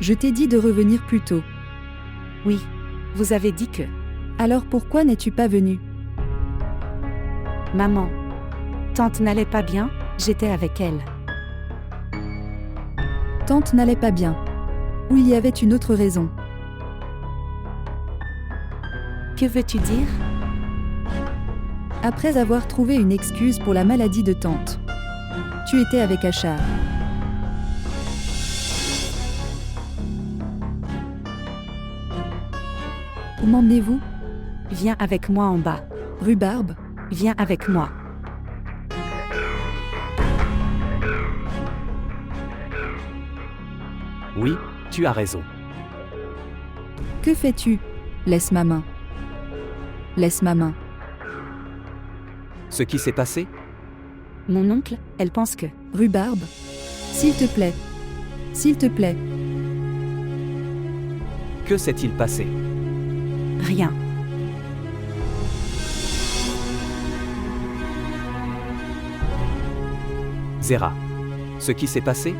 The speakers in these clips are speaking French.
Je t'ai dit de revenir plus tôt. Oui, vous avez dit que... Alors pourquoi n'es-tu pas venue? Maman. Tante n'allait pas bien, j'étais avec elle. Tante n'allait pas bien. Ou il y avait une autre raison? Que veux-tu dire? Après avoir trouvé une excuse pour la maladie de tante. Tu étais avec Achar. Où m'emmenez-vous? Viens avec moi en bas. Rhubarbe? Viens avec moi. Oui, tu as raison. Que fais-tu? Laisse ma main. Laisse ma main. Ce qui s'est passé? Mon oncle, elle pense que... Rhubarbe? S'il te plaît. S'il te plaît. Que s'est-il passé? Rien. Zéra. Ce qui s'est passé?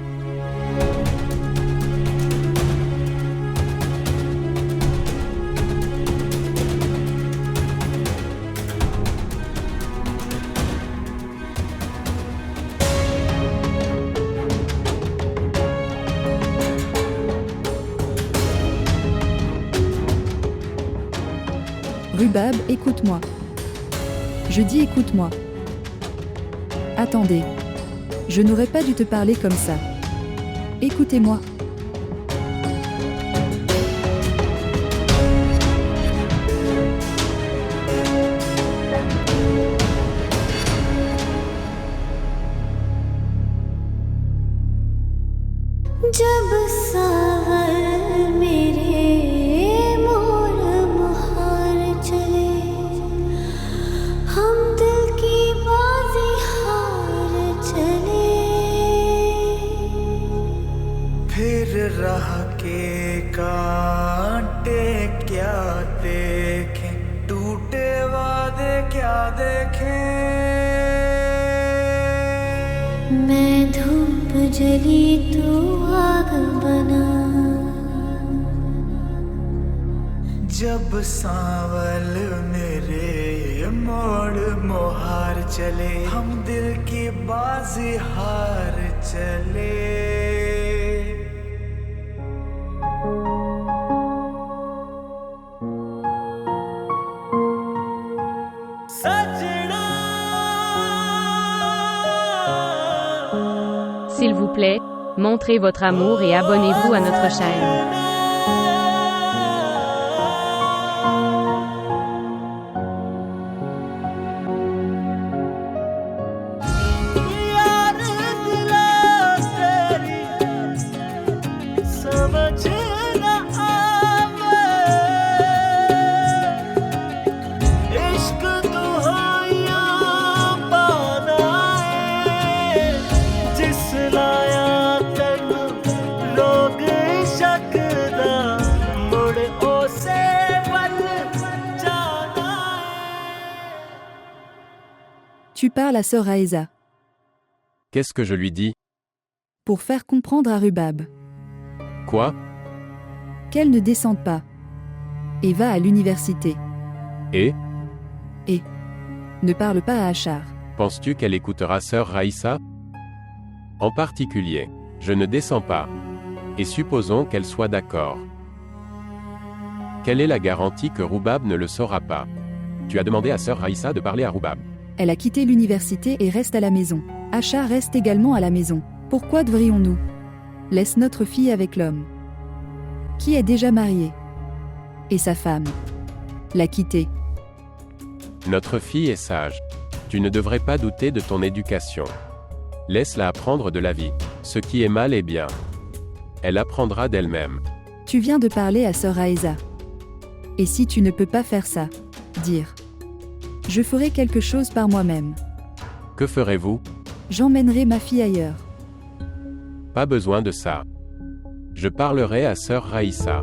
Rhubarbe, écoute-moi. Je dis écoute-moi. Attendez. Je n'aurais pas dû te parler comme ça. Écoutez-moi. जब सावर मेरे मोड़ मुहार चले हम दिल की बाजी हार चले फिर राह के कांटे क्या देखें टूटे वादे क्या देखें मैं धूप जली तू आग बना जब सांवल मेरे मोड़ मोहार चले हम दिल की बाजी हार चले S'il vous plaît, montrez votre amour et abonnez-vous à notre chaîne. Tu parles à sœur Raïsa. Qu'est-ce que je lui dis? Pour faire comprendre à Rhubarbe Quoi? qu'elle ne descende pas. Et va à l'université. Et? Ne parle pas à Achar. Penses-tu qu'elle écoutera sœur Raïssa? En particulier, je ne descends pas. Et supposons qu'elle soit d'accord. Quelle est la garantie que Rhubarbe ne le saura pas? Tu as demandé à sœur Raïssa de parler à Rhubarbe. Elle a quitté l'université et reste à la maison. Achar reste également à la maison. Pourquoi devrions-nous? Laisse notre fille avec l'homme qui est déjà marié. Et sa femme l'a quitté. Notre fille est sage. Tu ne devrais pas douter de ton éducation. Laisse-la apprendre de la vie. Ce qui est mal est bien. Elle apprendra d'elle-même. Tu viens de parler à sœur Raïsa. Et si tu ne peux pas faire ça, dire. Je ferai quelque chose par moi-même. Que ferez-vous? J'emmènerai ma fille ailleurs. Pas besoin de ça. Je parlerai à sœur Raïssa.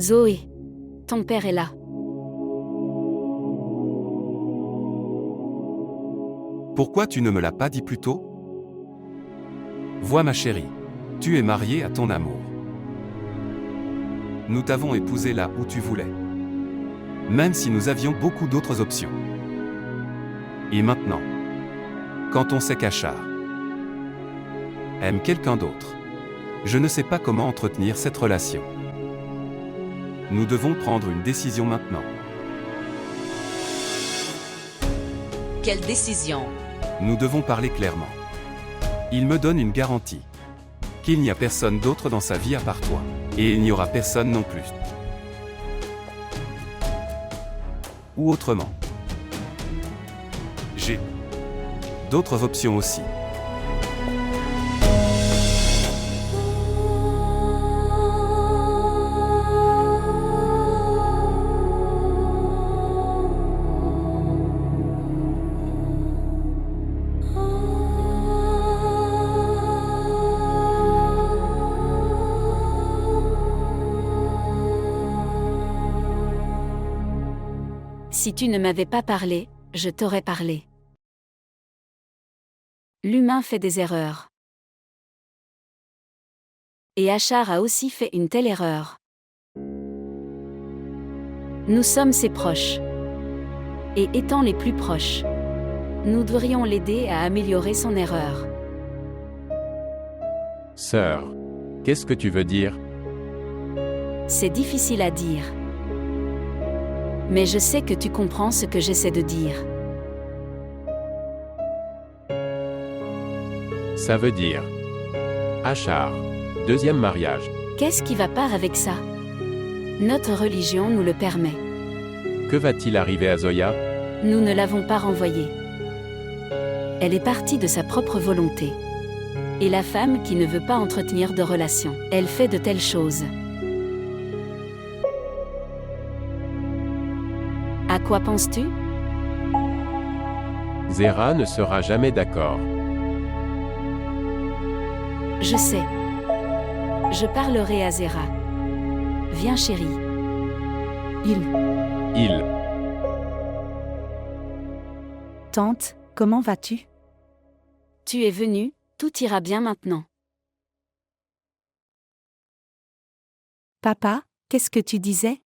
Zoé, ton père est là. Pourquoi tu ne me l'as pas dit plus tôt? Vois ma chérie, tu es mariée à ton amour. Nous t'avons épousé là où tu voulais. Même si nous avions beaucoup d'autres options. Et maintenant, quand on sait qu'Achar aime quelqu'un d'autre, je ne sais pas comment entretenir cette relation. Nous devons prendre une décision maintenant. Quelle décision? Nous devons parler clairement. Il me donne une garantie. Qu'il n'y a personne d'autre dans sa vie à part toi. Et il n'y aura personne non plus. Ou autrement. J'ai d'autres options aussi. Si tu ne m'avais pas parlé, je t'aurais parlé. L'humain fait des erreurs. Et Achar a aussi fait une telle erreur. Nous sommes ses proches. Et étant les plus proches, nous devrions l'aider à améliorer son erreur. Sœur, qu'est-ce que tu veux dire? C'est difficile à dire. Mais je sais que tu comprends ce que j'essaie de dire. Ça veut dire Achar, deuxième mariage. Qu'est-ce qui va pas avec ça? Notre religion nous le permet. Que va-t-il arriver à Zoya? Nous ne l'avons pas renvoyée. Elle est partie de sa propre volonté. Et la femme qui ne veut pas entretenir de relation, elle fait de telles choses. À quoi penses-tu? Zéra ne sera jamais d'accord. Je sais. Je parlerai à Zéra. Viens chérie. Il. Tante, comment vas-tu? Tu es venue, tout ira bien maintenant. Papa, qu'est-ce que tu disais?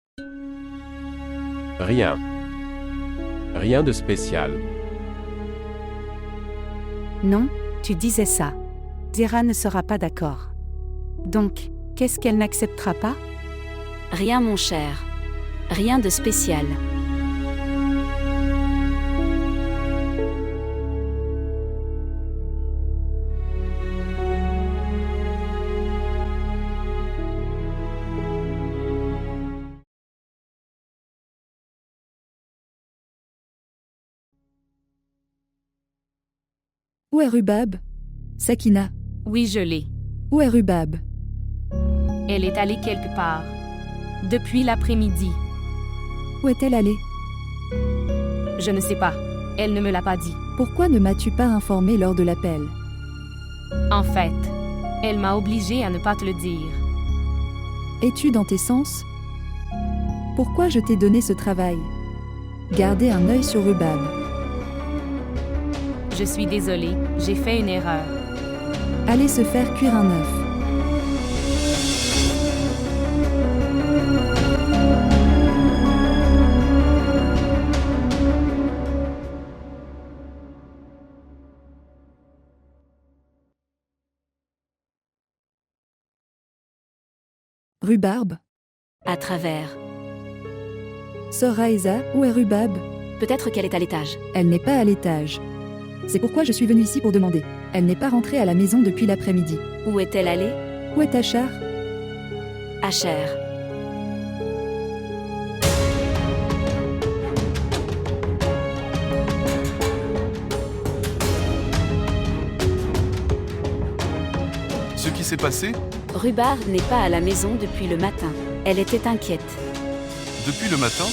Rien. Rien de spécial. Non, tu disais ça. Zéra ne sera pas d'accord. Donc, qu'est-ce qu'elle n'acceptera pas? Rien mon cher. Rien de spécial. Où est Rubab? Sakina. Oui, je l'ai. Où est Rubab? Elle est allée quelque part. Depuis l'après-midi. Où est-elle allée? Je ne sais pas. Elle ne me l'a pas dit. Pourquoi ne m'as-tu pas informé lors de l'appel? En fait, elle m'a obligée à ne pas te le dire. Es-tu dans tes sens? Pourquoi je t'ai donné ce travail? Gardez un œil sur Rubab. Je suis désolée, j'ai fait une erreur. Allez se faire cuire un œuf. Rhubarbe? À travers. Sœur Raïsa, où est Rubab? Peut-être qu'elle est à l'étage. Elle n'est pas à l'étage. C'est pourquoi je suis venue ici pour demander. Elle n'est pas rentrée à la maison depuis l'après-midi. Où est-elle allée? Où est Achar? Achar. Ce qui s'est passé? Rhubarbe n'est pas à la maison depuis le matin. Elle était inquiète. Depuis le matin?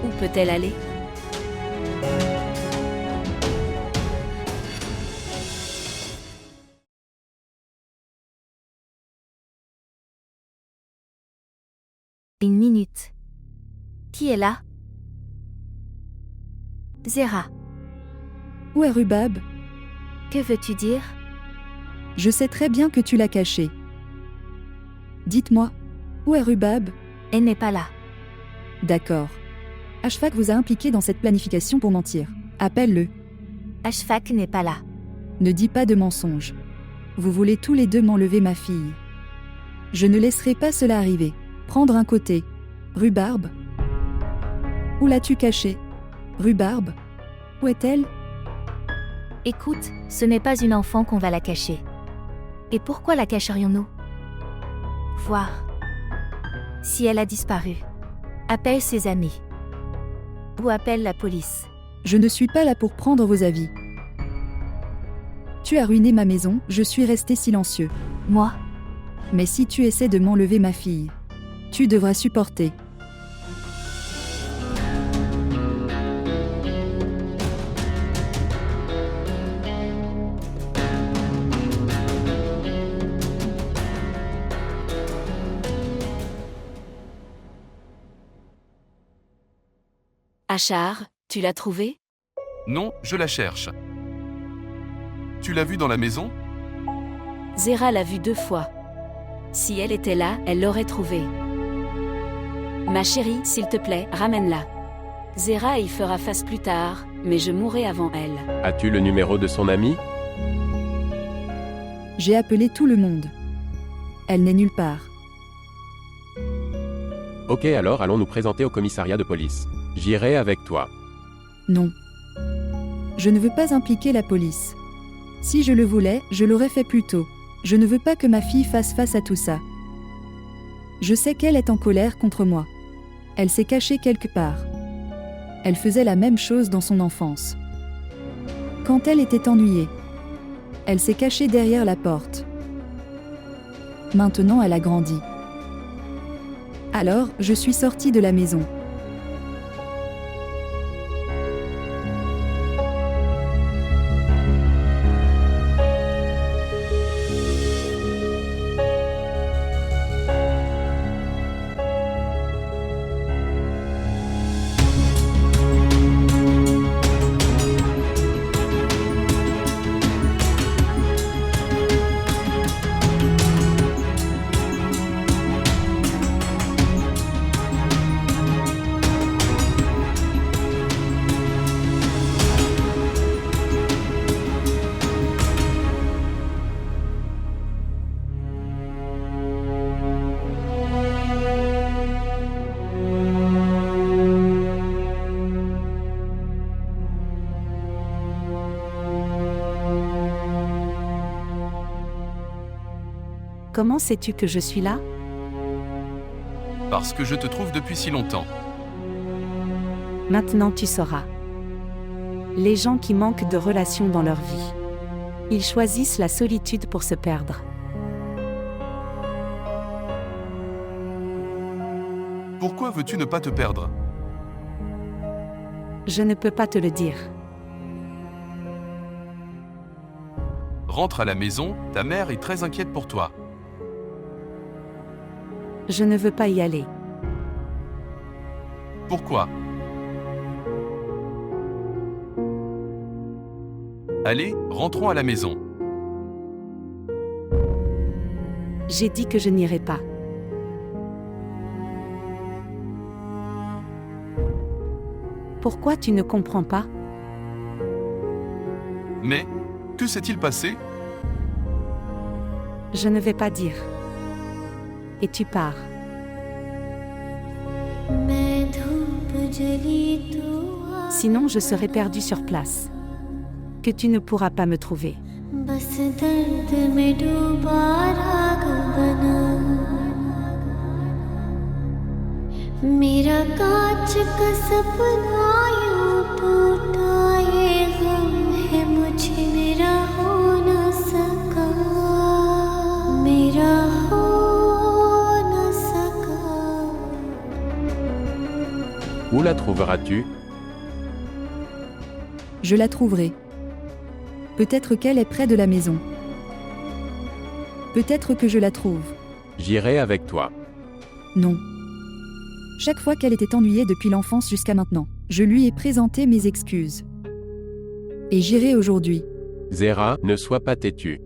Où peut-elle aller? Une minute. Qui est là? Zéra. Où est Rubab? Que veux-tu dire? Je sais très bien que tu l'as caché. Dites-moi, où est Rubab? Elle n'est pas là. D'accord. Ashfaq vous a impliqué dans cette planification pour mentir. Appelle-le. Ashfaq n'est pas là. Ne dis pas de mensonges. Vous voulez tous les deux m'enlever ma fille. Je ne laisserai pas cela arriver. Prendre un côté. Rhubarbe? Où l'as-tu cachée? Rhubarbe? Où est-elle? Écoute, ce n'est pas une enfant qu'on va la cacher. Et pourquoi la cacherions-nous? Voir. Si elle a disparu. Appelle ses amis. Ou appelle la police. Je ne suis pas là pour prendre vos avis. Tu as ruiné ma maison, je suis resté silencieux. Moi? Mais si tu essaies de m'enlever ma fille, tu devras supporter. Achar, tu l'as trouvée? Non, je la cherche. Tu l'as vue dans la maison? Zéra l'a vue 2 fois. Si elle était là, elle l'aurait trouvée. Ma chérie, s'il te plaît, ramène-la. Zéra y fera face plus tard, mais je mourrai avant elle. As-tu le numéro de son ami? J'ai appelé tout le monde. Elle n'est nulle part. Ok, alors allons nous présenter au commissariat de police. J'irai avec toi. Non. Je ne veux pas impliquer la police. Si je le voulais, je l'aurais fait plus tôt. Je ne veux pas que ma fille fasse face à tout ça. Je sais qu'elle est en colère contre moi. Elle s'est cachée quelque part. Elle faisait la même chose dans son enfance. Quand elle était ennuyée, elle s'est cachée derrière la porte. Maintenant, elle a grandi. Alors, je suis sortie de la maison. Comment sais-tu que je suis là? Parce que je te trouve depuis si longtemps. Maintenant tu sauras. Les gens qui manquent de relations dans leur vie. Ils choisissent la solitude pour se perdre. Pourquoi veux-tu ne pas te perdre? Je ne peux pas te le dire. Rentre à la maison, ta mère est très inquiète pour toi. Je ne veux pas y aller. Pourquoi? Allez, rentrons à la maison. J'ai dit que je n'irai pas. Pourquoi tu ne comprends pas? Mais, que s'est-il passé? Je ne vais pas dire. Et tu pars. Sinon je serai perdu sur place. Que tu ne pourras pas me trouver. Où la trouveras-tu? Je la trouverai. Peut-être qu'elle est près de la maison. Peut-être que je la trouve. J'irai avec toi. Non. chaque fois qu'elle était ennuyée depuis l'enfance jusqu'à maintenant. Je lui ai présenté mes excuses. Et j'irai aujourd'hui. Zéra, ne sois pas têtue.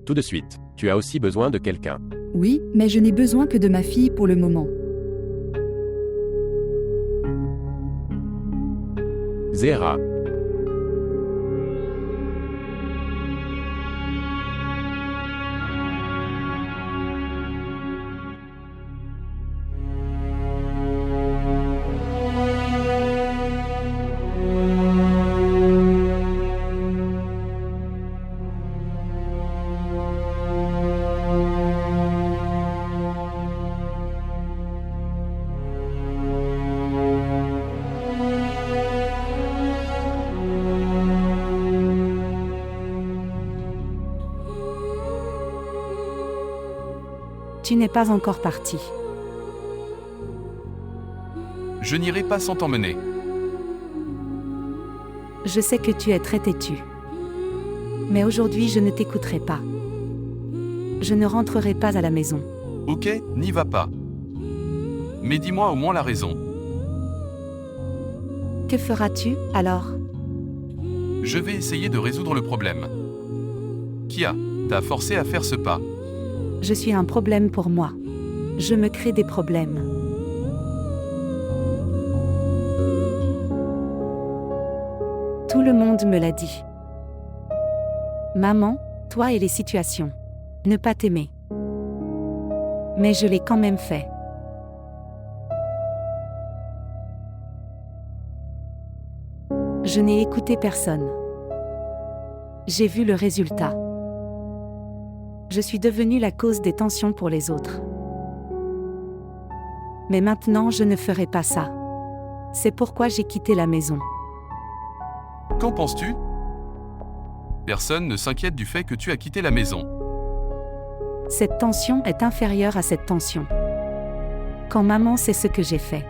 Tout de suite, tu as aussi besoin de quelqu'un. Oui, mais je n'ai besoin que de ma fille pour le moment. Zéra. Tu n'es pas encore parti. Je n'irai pas sans t'emmener. Je sais que tu es très têtu. Mais aujourd'hui je ne t'écouterai pas. Je ne rentrerai pas à la maison. Ok, n'y va pas. Mais dis-moi au moins la raison. Que feras-tu, alors? Je vais essayer de résoudre le problème. Qui t'a forcé à faire ce pas? Je suis un problème pour moi. Je me crée des problèmes. Tout le monde me l'a dit. Maman, toi et les situations. Ne pas t'aimer. Mais je l'ai quand même fait. Je n'ai écouté personne. J'ai vu le résultat. Je suis devenue la cause des tensions pour les autres. Mais maintenant je ne ferai pas ça. C'est pourquoi j'ai quitté la maison. Qu'en penses-tu? Personne ne s'inquiète du fait que tu as quitté la maison. Cette tension est inférieure à cette tension. Quand maman sait ce que j'ai fait,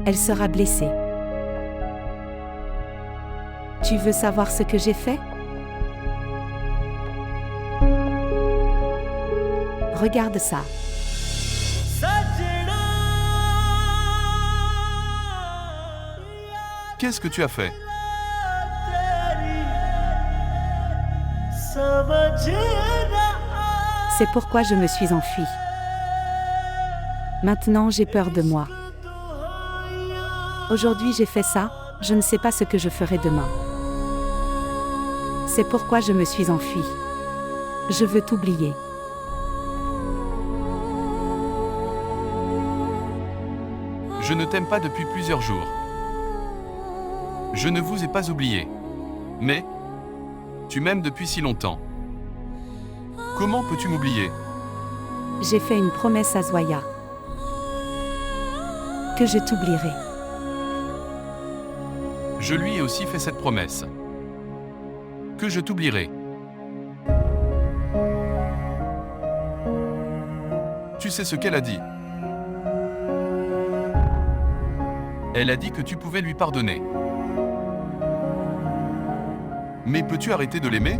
elle sera blessée. Tu veux savoir ce que j'ai fait? Regarde ça. Qu'est-ce que tu as fait? C'est pourquoi je me suis enfuie. Maintenant j'ai peur de moi. Aujourd'hui j'ai fait ça, je ne sais pas ce que je ferai demain. C'est pourquoi je me suis enfuie. Je veux t'oublier. Je ne t'aime pas depuis plusieurs jours. Je ne vous ai pas oublié. Mais, tu m'aimes depuis si longtemps. Comment peux-tu m'oublier? J'ai fait une promesse à Zoya. Que je t'oublierai. Je lui ai aussi fait cette promesse. Que je t'oublierai. Tu sais ce qu'elle a dit? Elle a dit que tu pouvais lui pardonner. Mais peux-tu arrêter de l'aimer?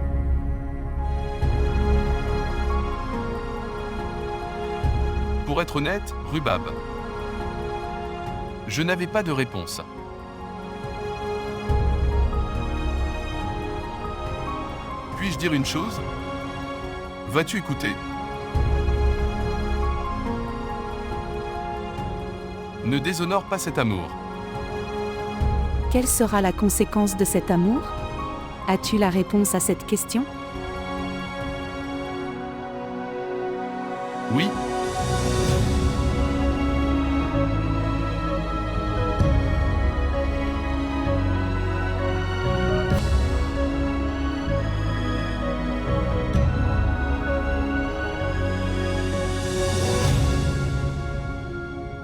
Pour être honnête, Rubab, je n'avais pas de réponse. Puis-je dire une chose? Vas-tu écouter? Ne déshonore pas cet amour. Quelle sera la conséquence de cet amour? As-tu la réponse à cette question? Oui.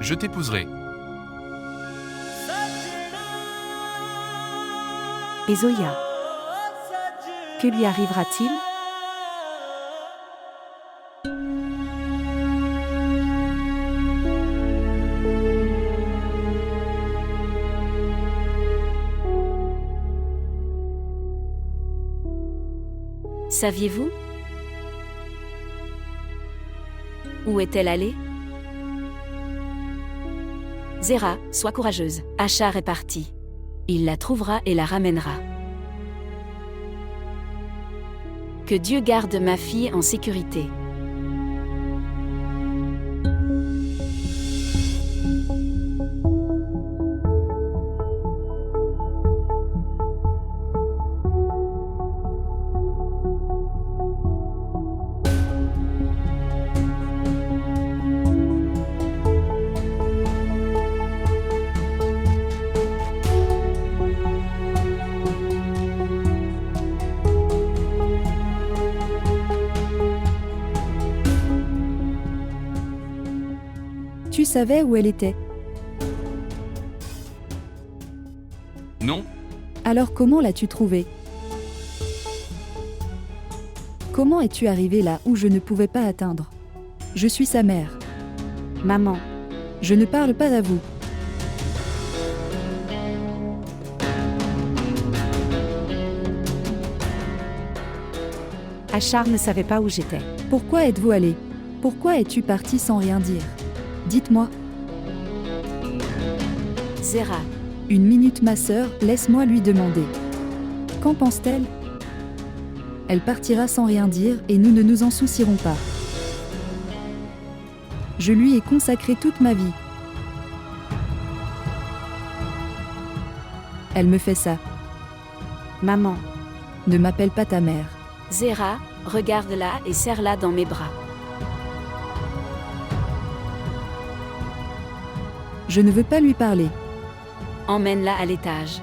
Je t'épouserai. Et Zoya? Que lui arrivera-t-il? Saviez-vous? Où est-elle allée? Zéra, sois courageuse. Achar est parti. Il la trouvera et la ramènera. Que Dieu garde ma fille en sécurité. Tu savais où elle était? Non, Alors comment l'as-tu trouvée? Comment es-tu arrivé là où je ne pouvais pas atteindre? Je suis sa mère. Maman, Je ne parle pas à vous. Achar ne savait pas où j'étais. Pourquoi êtes-vous allé? Pourquoi es-tu parti sans rien dire? Dites-moi. Zéra, Une minute ma sœur, laisse-moi lui demander. Qu'en pense-t-elle? Elle partira sans rien dire et nous ne nous en soucierons pas. Je lui ai consacré toute ma vie. Elle me fait ça. Maman, Ne m'appelle pas ta mère. Zéra, regarde-la et serre-la dans mes bras. Je ne veux pas lui parler. Emmène-la à l'étage.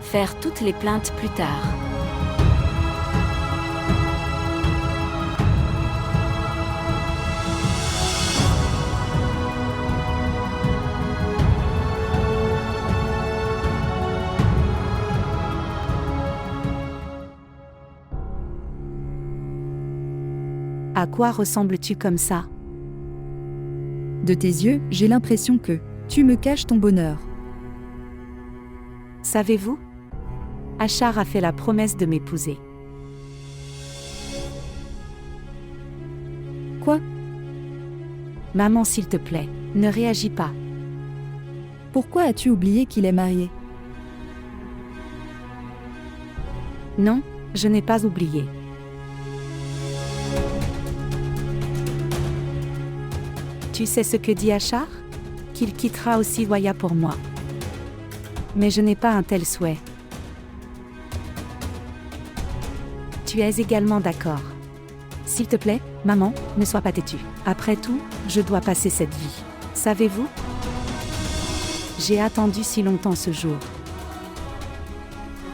Faire toutes les plaintes plus tard. à quoi ressembles-tu comme ça? De tes yeux, j'ai l'impression que tu me caches ton bonheur. Savez-vous? Achar a fait la promesse de m'épouser. Quoi? Maman, s'il te plaît, ne réagis pas. Pourquoi as-tu oublié qu'il est marié? Non, je n'ai pas oublié. Tu sais ce que dit Achar? Qu'il quittera aussi Waya pour moi. Mais je n'ai pas un tel souhait. Tu es également d'accord. S'il te plaît, maman, ne sois pas têtue. Après tout, je dois passer cette vie. Savez-vous? J'ai attendu si longtemps ce jour.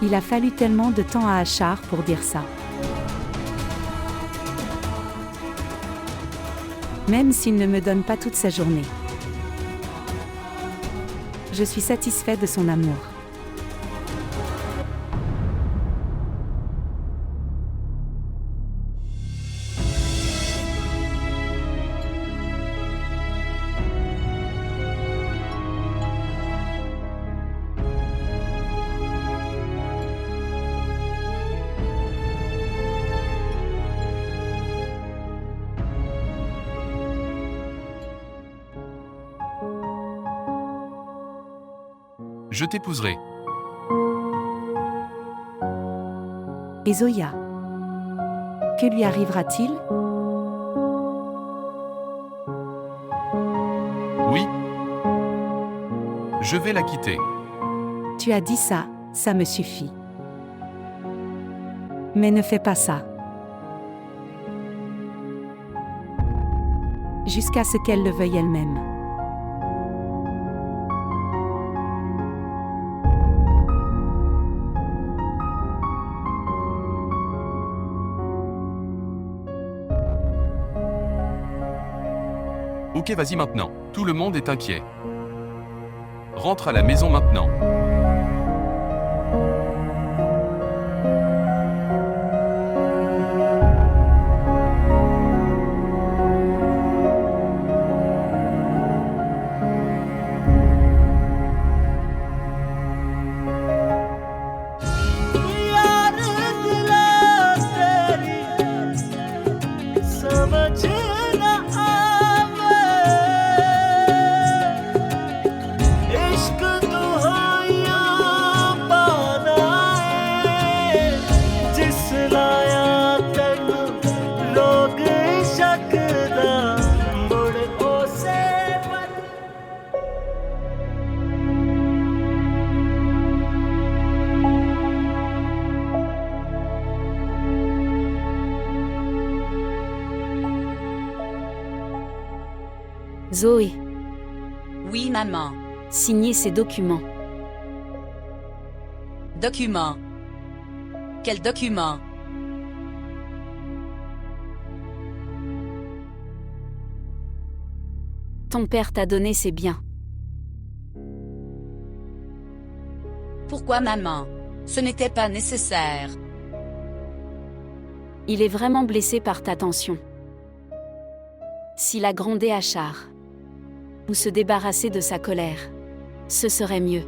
Il a fallu tellement de temps à Achar pour dire ça. Même s'il ne me donne pas toute sa journée. Je suis satisfait de son amour. Je t'épouserai. Et Zoya? Que lui arrivera-t-il? Oui. Je vais la quitter. Tu as dit ça, ça me suffit. Mais ne fais pas ça. Jusqu'à ce qu'elle le veuille elle-même. Ok, vas-y maintenant. Tout le monde est inquiet. Rentre à la maison maintenant. Zoé, Oui, maman. signez ces documents. Document. Quel document? Ton père t'a donné ses biens. Pourquoi, maman? Ce n'était pas nécessaire. Il est vraiment blessé par ta tension. S'il a grondé Achar, ou se débarrasser de sa colère, ce serait mieux.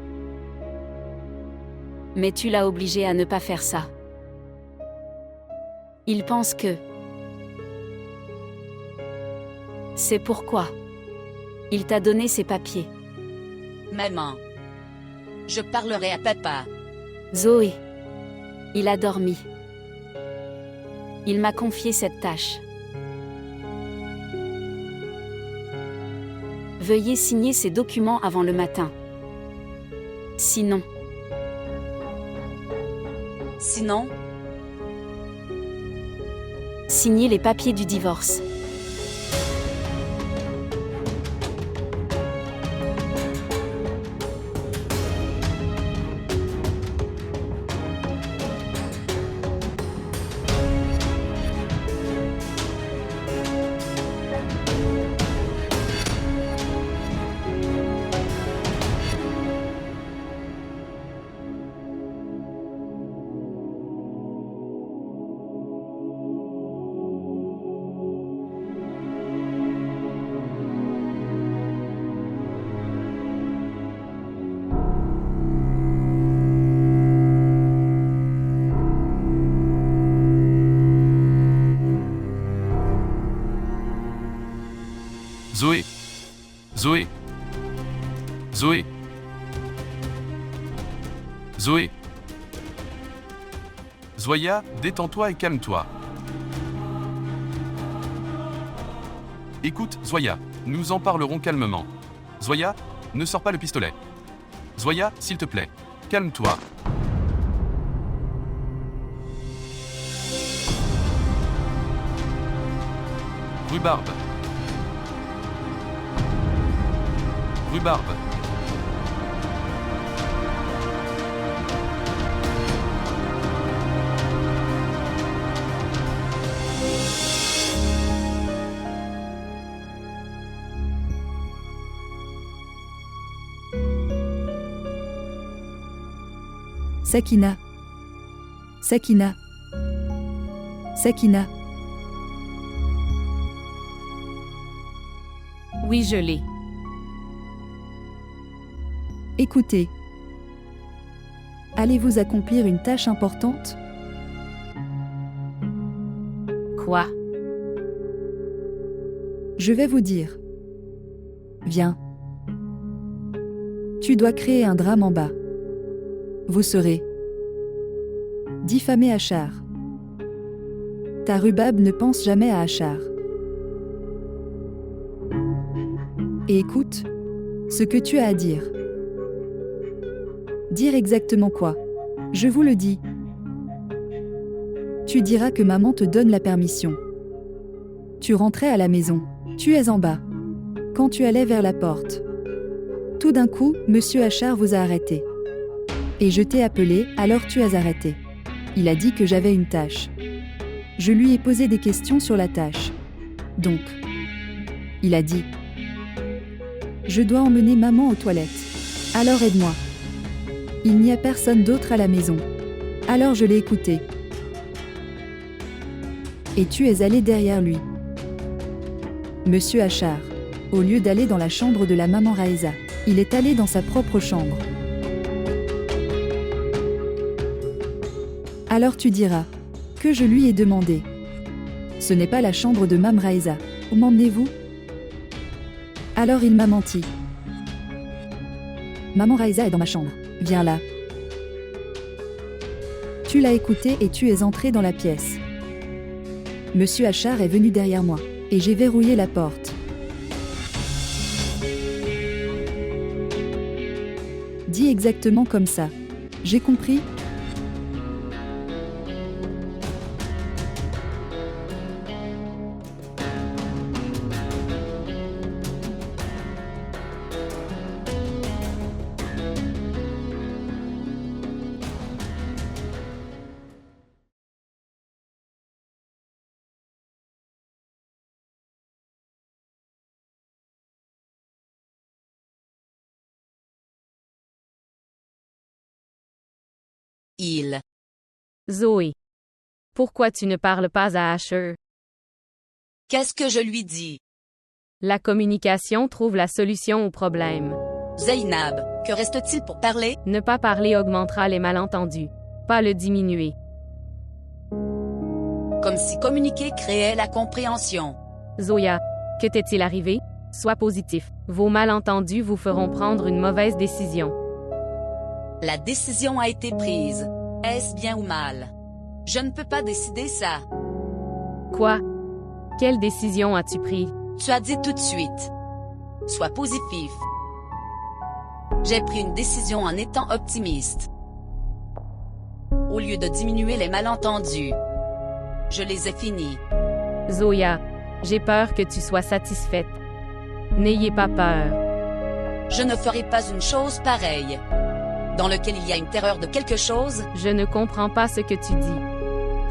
Mais tu l'as obligé à ne pas faire ça. Il pense que... C'est pourquoi il t'a donné ses papiers. Maman. Je parlerai à papa. Zoé. Il a dormi. Il m'a confié cette tâche. Veuillez signer ces documents avant le matin. Sinon, signez les papiers du divorce. Zoé. Zoé. Zoé. Zoé. Zoya, détends-toi et calme-toi. Écoute, Zoya, nous en parlerons calmement. Zoya, ne sors pas le pistolet. Zoya, s'il te plaît, calme-toi. Rhubarbe. Rhubarbe. Sakina. Sakina. Sakina. Oui, je l'ai. Écoutez. Allez-vous accomplir une tâche importante? Quoi? Je vais vous dire. Viens. Tu dois créer un drame en bas. Vous serez diffamé Achar. Ta rhubarbe ne pense jamais à Achar. Et écoute ce que tu as à dire. Dire exactement quoi? Je vous le dis. Tu diras que maman te donne la permission. Tu rentrais à la maison. Tu es en bas. Quand tu allais vers la porte. Tout d'un coup, Monsieur Achar vous a arrêté. Et je t'ai appelé, alors tu as arrêté. Il a dit que j'avais une tâche. Je lui ai posé des questions sur la tâche. Donc, il a dit: je dois emmener maman aux toilettes. Alors aide-moi. Il n'y a personne d'autre à la maison. Alors je l'ai écouté. Et tu es allé derrière lui. Monsieur Achar, au lieu d'aller dans la chambre de la maman Raïsa, il est allé dans sa propre chambre. Alors tu diras que je lui ai demandé. Ce n'est pas la chambre de Mam Raïsa. Où m'emmenez-vous? Alors il m'a menti. Maman Raïsa est dans ma chambre. Viens là. Tu l'as écouté et tu es entré dans la pièce. Monsieur Achar est venu derrière moi, et j'ai verrouillé la porte. Dis exactement comme ça. J'ai compris? Il. Zoé. Pourquoi tu ne parles pas à Asher? Qu'est-ce que je lui dis? La communication trouve la solution au problème. Zainab, que reste-t-il pour parler? Ne pas parler augmentera les malentendus, pas le diminuer. Comme si communiquer créait la compréhension. Zoya, que t'est-il arrivé? Sois positif. Vos malentendus vous feront prendre une mauvaise décision. La décision a été prise. Est-ce bien ou mal? Je ne peux pas décider ça. Quoi? Quelle décision as-tu prise? Tu as dit tout de suite. Sois positif. J'ai pris une décision en étant optimiste. Au lieu de diminuer les malentendus, je les ai finis. Zoya, j'ai peur que tu sois satisfaite. N'ayez pas peur. Je ne ferai pas une chose pareille. Dans lequel il y a une terreur de quelque chose. Je ne comprends pas ce que tu dis.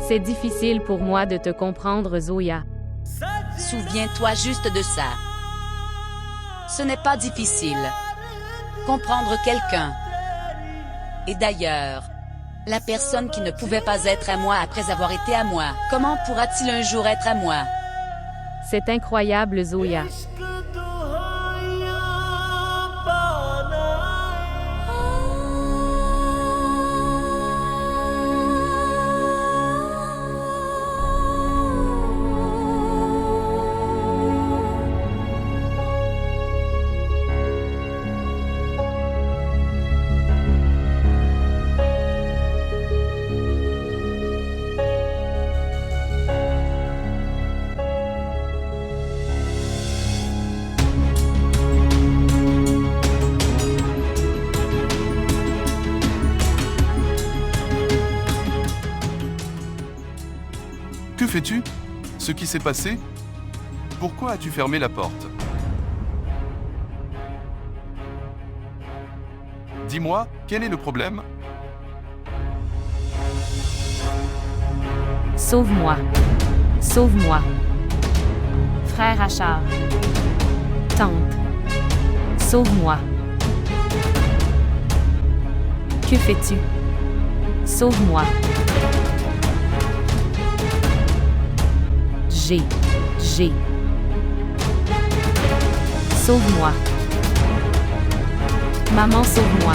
C'est difficile pour moi de te comprendre, Zoya. Souviens-toi juste de ça. Ce n'est pas difficile. Comprendre quelqu'un. Et d'ailleurs, la personne qui ne pouvait pas être à moi après avoir été à moi, comment pourra-t-il un jour être à moi? C'est incroyable, Zoya. Que fais-tu? Ce qui s'est passé? Pourquoi as-tu fermé la porte? Dis-moi, quel est le problème? Sauve-moi. Sauve-moi. Frère Achar. Tante. Sauve-moi. Que fais-tu? Sauve-moi. J'ai. Sauve-moi. Maman, sauve-moi.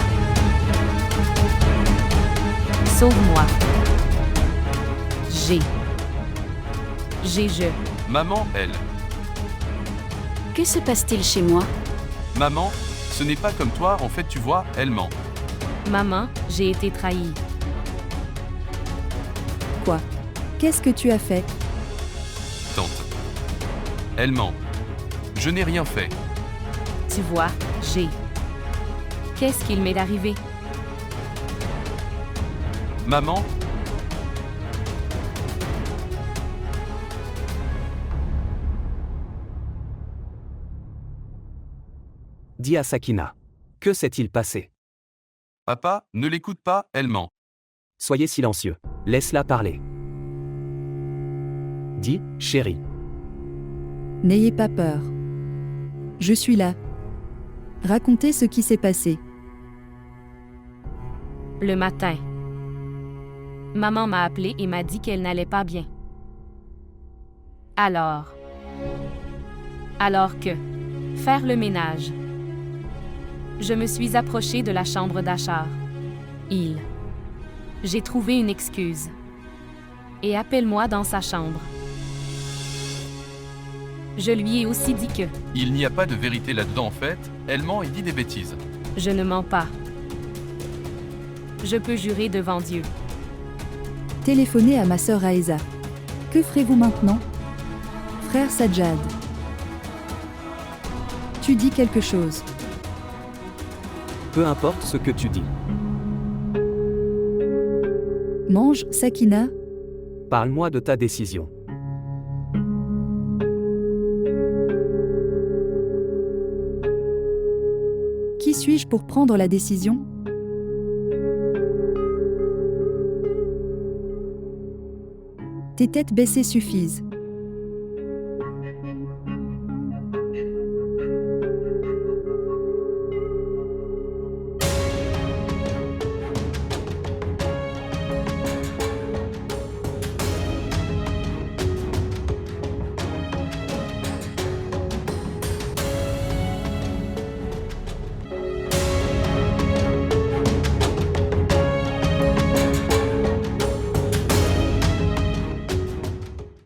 Sauve-moi. Je. Maman, elle. Que se passe-t-il chez moi? Maman, ce n'est pas comme toi, en fait tu vois, elle ment. Maman, j'ai été trahie. Quoi? Qu'est-ce que tu as fait? Tante. Elle ment. Je n'ai rien fait. Tu vois, Qu'est-ce qu'il m'est arrivé? Maman, Dis à Sakina. Que s'est-il passé? papa, ne l'écoute pas, elle ment. Soyez silencieux. Laisse-la parler. Dis, chérie. N'ayez pas peur. Je suis là. Racontez ce qui s'est passé. Le matin. Maman m'a appelé et m'a dit qu'elle n'allait pas bien. Alors que? Faire le ménage. Je me suis approchée de la chambre d'Achar. J'ai trouvé une excuse. Et appelle-moi dans sa chambre. Je lui ai aussi dit que Il n'y a pas de vérité là-dedans en fait, elle ment et dit des bêtises. je ne mens pas. Je peux jurer devant Dieu. Téléphonez à ma sœur Aïza. Que ferez-vous maintenant? Frère Sajjad. Tu dis quelque chose. Peu importe ce que tu dis. Mange, Sakina. Parle-moi de ta décision. Qui suis-je pour prendre la décision? Tes têtes baissées suffisent.